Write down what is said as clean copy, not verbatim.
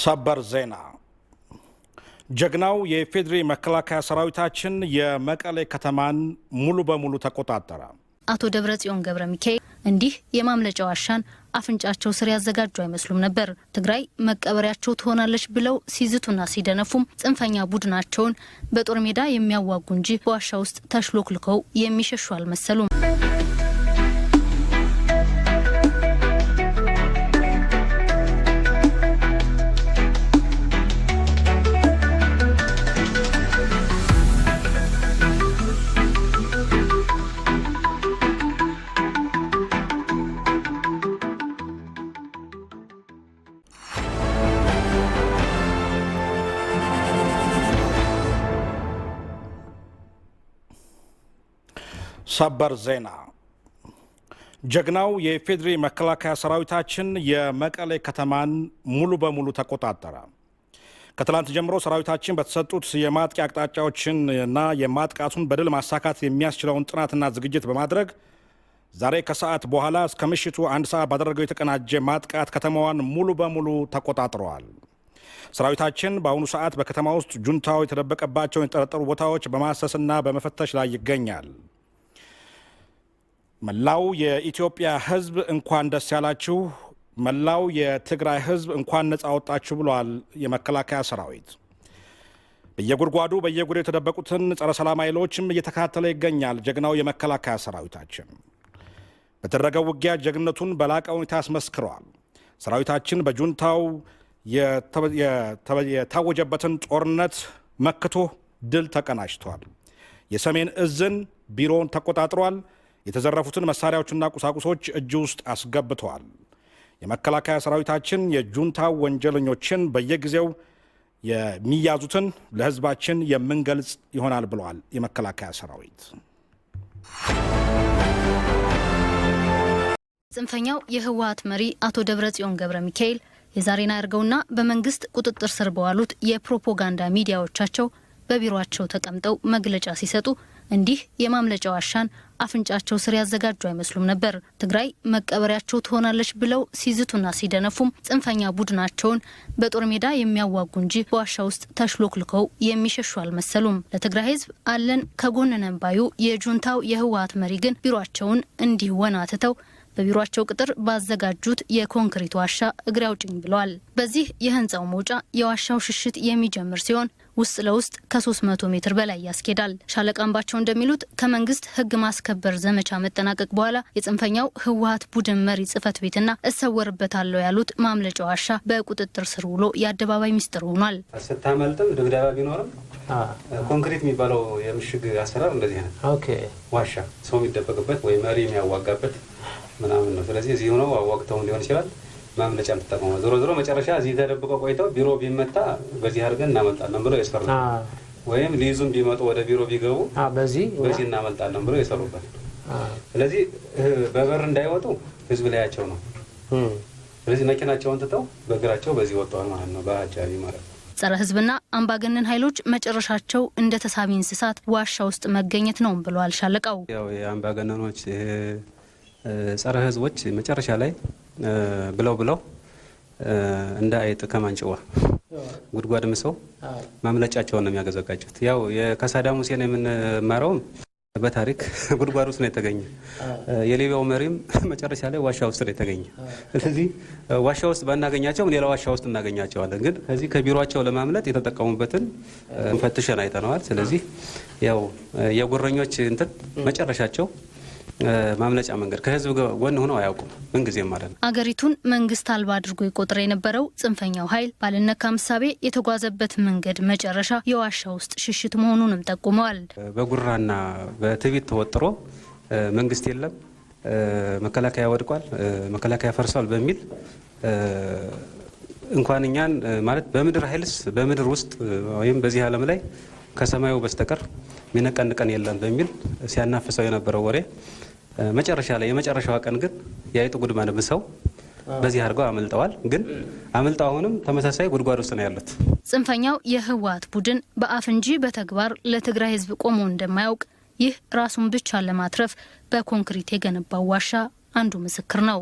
ሰበር ዜና ጀግናው የፌድሪ መከላከያ ሰራዊታችን የመቀሌ ከተማን ሙሉ በሙሉ ተቆጣጠረ። አቶ ደብረጽዮን ገብረ ሚካኤል እንዲህ የማምለጫ ዋሻን አፍንጫቸው ስር ያዘጋጁ አይመስሉም ነበር። ትግራይ መቀበሪያቸው ትሆናለች ብለው ሲዝቱና ሲደነፉም ጽንፈኛ ቡድናቸውን በጦር ሜዳ የሚያዋጉ እንጂ በዋሻ ውስጥ ተሽሎክልከው የሚሸሹ አልመሰሉም። ሰበር ዜና ጀግናው የፌድሪ መከላከያ ሰራዊታችን የመቀሌ ከተማን ሙሉ በሙሉ ተቆጣጠረ። ከትላንት ጀምሮ ሰራዊታችን በተሰጡት የማጥቂያ አቅጣጫዎችን እና የማጥቃቱን በድል ማሳካት የሚያስችለውን ጥናትና ዝግጅት በማድረግ ዛሬ ከሰዓት በኋላ እስከ ምሽቱ 1 ሰዓት ባደረገው የተቀናጀ ማጥቃት ከተማዋን ሙሉ በሙሉ ተቆጣጥረዋል። ሰራዊታችን በአሁኑ ሰዓት በከተማ ውስጥ ጁንታው የተደበቀባቸውን የተጠረጠሩ ቦታዎች በማሰስና በመፈተሽ ላይ ይገኛል። መላው የኢትዮጵያ ሕዝብ እንኳን ደስ ያላችሁ፣ መላው የትግራይ ሕዝብ እንኳን ነጻ ወጣችሁ ብሏል የመከላከያ ሰራዊት። በየጉድጓዱ በየጉሬው የተደበቁትን ጸረ ሰላም ኃይሎችም እየተከታተለ ይገኛል። ጀግናው የመከላከያ ሰራዊታችን በተደረገው ውጊያ ጀግነቱን በላቀ ሁኔታ አስመስክረዋል። ሰራዊታችን በጁንታው የታወጀበትን ጦርነት መክቶ ድል ተቀናጅቷል። የሰሜን እዝን ቢሮውን ተቆጣጥሯል። የተዘረፉትን መሳሪያዎችና ቁሳቁሶች እጅ ውስጥ አስገብተዋል። የመከላከያ ሰራዊታችን የጁንታው ወንጀለኞችን በየጊዜው የሚያዙትን ለህዝባችን የምንገልጽ ይሆናል ብለዋል የመከላከያ ሰራዊት። ጽንፈኛው የህወሓት መሪ አቶ ደብረጽዮን ገብረ ሚካኤል የዛሬን አድርገውና በመንግስት ቁጥጥር ስር በዋሉት የፕሮፓጋንዳ ሚዲያዎቻቸው በቢሮአቸው ተቀምጠው መግለጫ ሲሰጡ እንዲህ የማምለጫ ዋሻን አፍንጫቸው ስር ያዘጋጁ አይመስሉም ነበር። ትግራይ መቀበሪያቸው ትሆናለች ብለው ሲዝቱና ሲደነፉም ጽንፈኛ ቡድናቸውን በጦር ሜዳ የሚያዋጉ እንጂ በዋሻ ውስጥ ተሽሎክልከው የሚሸሹ አልመሰሉም። ለትግራይ ህዝብ አለን ከጎንነን ባዩ የጁንታው የህወሓት መሪ ግን ቢሮአቸውን እንዲህ ወናትተው በቢሮአቸው ቅጥር ባዘጋጁት የኮንክሪት ዋሻ እግሬ አውጭኝ ብለዋል። በዚህ የህንጻው መውጫ የዋሻው ሽሽት የሚጀምር ሲሆን ውስጥ ለውስጥ ከ300 ሜትር በላይ ያስኬዳል። ሻለቃ አምባቸው እንደሚሉት ከመንግስት ህግ ማስከበር ዘመቻ መጠናቀቅ በኋላ የጽንፈኛው ህወሓት ቡድን መሪ ጽህፈት ቤትና እሰወርበታለሁ ያሉት ማምለጫ ዋሻ በቁጥጥር ስር ውሎ የአደባባይ ሚስጥር ሆኗል። ስታመልጥም ድብደባ ቢኖርም ኮንክሪት የሚባለው የምሽግ አሰራር እንደዚህ ነው። ኦኬ ዋሻ ሰው የሚደበቅበት ወይ መሪ የሚያዋጋበት ምናምን ነው። ስለዚህ እዚህ ሆነው አዋግተው ሊሆን ይችላል ማምለጫ ተጠቅመው ዞሮ መጨረሻ እዚህ ተደብቀው ቆይተው ቢሮ ቢመታ በዚህ አድርገን እናመልጣለን ብለው የሰሩት ወይም ሊይዙም ቢመጡ ወደ ቢሮ ቢገቡ በዚህ እናመልጣለን ብለው የሰሩበት። ስለዚህ በበር እንዳይወጡ ህዝብ ላያቸው ነው። ስለዚህ መኪናቸውን ትተው በእግራቸው በዚህ ወጥተዋል ማለት ነው፣ በአጃቢ ማለት ነው። ጸረ ህዝብና አምባገነን ኃይሎች መጨረሻቸው እንደ ተሳቢ እንስሳት ዋሻ ውስጥ መገኘት ነው ብለዋል ሻለቃው። ያው የአምባገነኖች ጸረ ህዝቦች መጨረሻ ላይ ብለው እንደ አይጥ ከማንጭዋ ጉድጓድ ምሰው ማምለጫቸውን ነው የሚያዘጋጁት። ያው የከሳዳም ሁሴን የምንማረውም በታሪክ ጉድጓድ ውስጥ ነው የተገኘ። የሊቢያው መሪም መጨረሻ ላይ ዋሻ ውስጥ ነው የተገኘ። ስለዚህ ዋሻ ውስጥ ባናገኛቸውም ሌላ ዋሻ ውስጥ እናገኛቸዋለን። ግን ከዚህ ከቢሮአቸው ለማምለጥ የተጠቀሙበትን ፈትሸን አይተነዋል። ስለዚህ ያው የጉረኞች እንትን መጨረሻቸው ማምለጫ መንገድ ከህዝብ ጎን ሆነው አያውቁም ምን ጊዜም ማለት ነው። አገሪቱን መንግስት አልባ አድርጎ ይቆጥር የነበረው ጽንፈኛው ኃይል ባልነካ ምሳቤ የተጓዘበት መንገድ መጨረሻ የዋሻ ውስጥ ሽሽት መሆኑንም ጠቁመዋል። በጉራና በትዕቢት ተወጥሮ መንግስት የለም፣ መከላከያ ወድቋል፣ መከላከያ ፈርሷል በሚል እንኳን እኛን ማለት በምድር ኃይልስ በምድር ውስጥ ወይም በዚህ ዓለም ላይ ከሰማዩ በስተቀር ሚነቀንቀን የለም በሚል ሲያናፍሰው የነበረው ወሬ መጨረሻ ላይ የመጨረሻዋ ቀን ግን የአይጥ ጉድማን ብሰው በዚህ አድርገው አመልጠዋል። ግን አመልጠው አሁንም ተመሳሳይ ጉድጓድ ውስጥ ነው ያሉት። ጽንፈኛው የህወሓት ቡድን በአፍ እንጂ በተግባር ለትግራይ ህዝብ ቆሞ እንደማያውቅ ይህ ራሱን ብቻ ለማትረፍ በኮንክሪት የገነባው ዋሻ አንዱ ምስክር ነው።